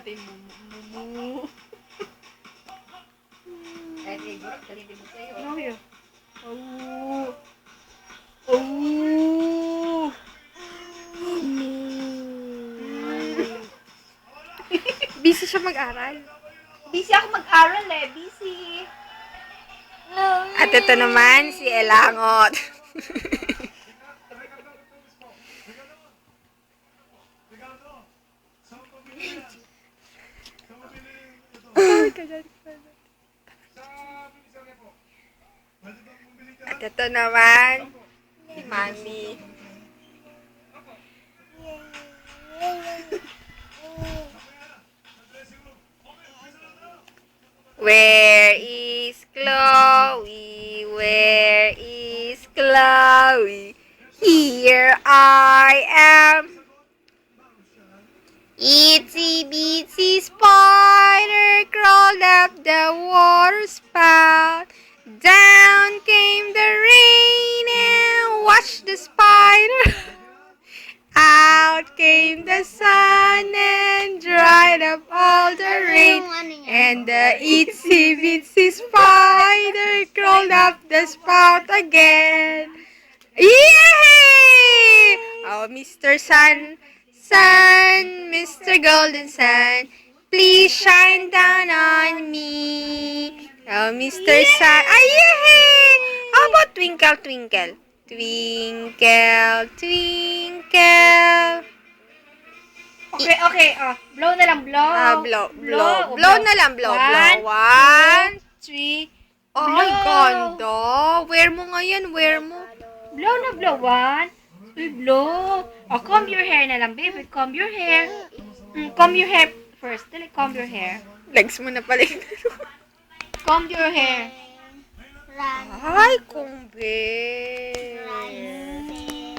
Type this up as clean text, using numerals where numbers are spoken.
natin. Mumu. Kahit ibig, kalibig sa'yo. Ano yun? Oh. Oh. Busy siya mag-aral. Busy ako mag-aral eh. Busy. At ito naman, si Elangot. At ito naman, si Mami. Where is Chloe? Where is Chloe? Here I am. Itsy bitsy spider crawled up the water spout. Down came the rain and washed the spider. Out came the sun and dried up all the rain. And the itsy bitsy spider crawled up the spout again. Yay! Oh, Mr. Sun, Mr. Golden Sun, please shine down on me. Oh, Mr. Sun, yay! How about twinkle, twinkle? Twinkle, twinkle. Okay. Blow na lang, blow. Blow na lang, blow. 1, 3. Ay, ganda. Wear mo ngayon, wear mo. Blow na, blow. 1, 3, blow. Comb your hair na lang, baby. Comb your hair. Comb your hair first. Dali, comb your hair. Legs mo na pala. Comb your hair. Ay, kumbe.